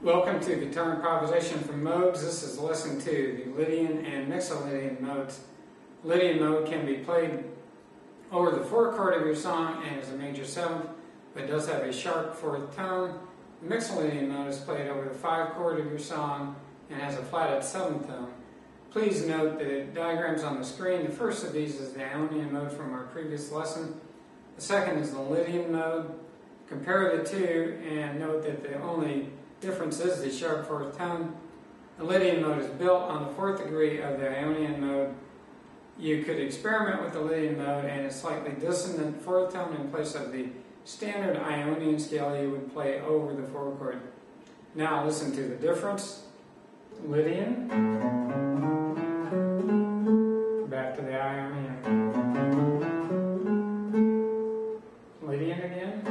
Welcome to Guitar Improvisation from Modes. This is lesson 2, the Lydian and Mixolydian modes. Lydian mode can be played over the 4th chord of your song and is a major 7th, but does have a sharp 4th tone. The Mixolydian mode is played over the 5th chord of your song and has a flatted 7th tone. Please note the diagrams on the screen. The first of these is the ionian mode from our previous lesson. The second is the Lydian mode. Compare the two and note that the only difference is the sharp 4th tone. The Lydian mode is built on the 4th degree of the ionian mode. You could experiment with the Lydian mode and a slightly dissonant 4th tone in place of the standard ionian scale you would play over the 4th chord. Now listen to the difference. Lydian, back to the ionian. Lydian again,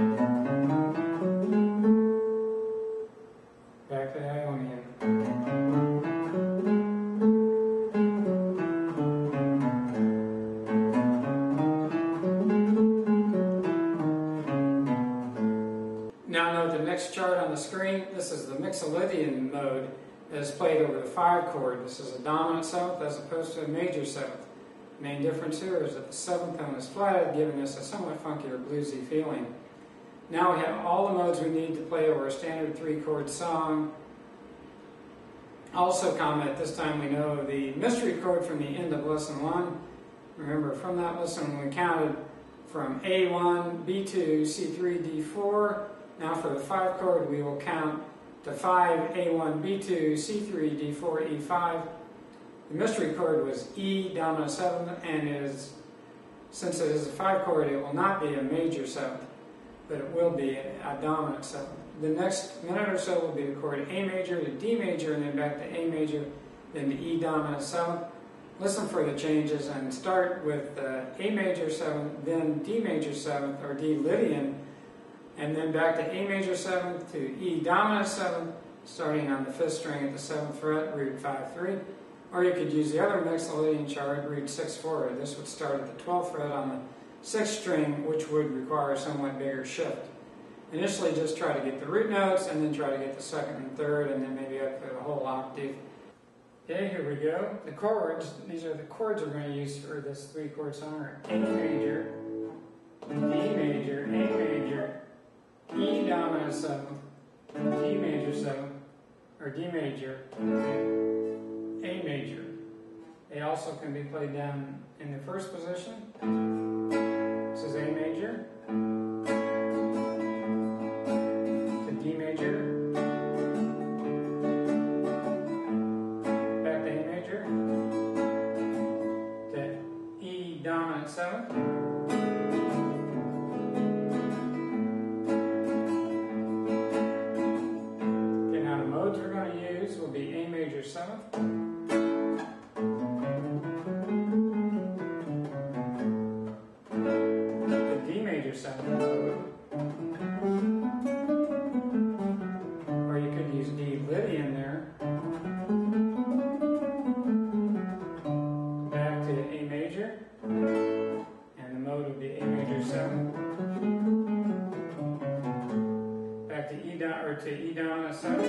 back to the ionian. Now note the next chart on the screen. This is the Mixolydian mode that is played over the 5 chord. This is a dominant 7th as opposed to a major 7th. The main difference here is that the 7th tone is flatted, giving us a somewhat funkier bluesy feeling. Now we have all the modes we need to play over a standard 3-chord song. Also comment, this time we know the mystery chord from the end of lesson 1. Remember, from that lesson we counted from A1, B2, C3, D4. Now for the 5 chord we will count to 5, A1, B2, C3, D4, E5. The mystery chord was E dominant 7th, and since it is a 5 chord, it will not be a major 7th, but it will be a dominant 7th. The next minute or so will be the chord A major to D major, and then back to A major, then to E dominant 7th. Listen for the changes and start with A major 7th, then D major 7th, or D Lydian, and then back to A major 7th to E dominant 7th, starting on the 5th string at the 7th fret, root 5-3. Or you could use the other Mixolydian chart, root 6-4. This would start at the 12th fret on the 6th string, which would require a somewhat bigger shift. Initially, just try to get the root notes, and then try to get the 2nd and 3rd, and then maybe up to the whole octave. Okay, here we go. The chords, these are the chords we're going to use for this 3-chord song, are A major, D major, A major, E dominant 7th, D major 7th, or D major, A major. They also can be played down in the first position. This is A major, to D major, back to A major, to E dominant 7th, okay, now the modes we're going to use will be A major 7th, or you could use D Lydian there, back to A major, and the mode would be A major 7, back to E dominant 7,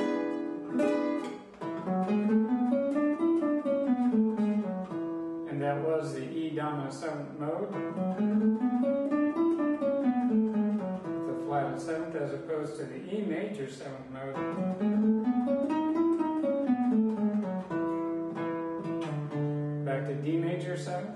and that was the E dominant 7th mode. 7th as opposed to the E major 7th mode. Back to D major 7th.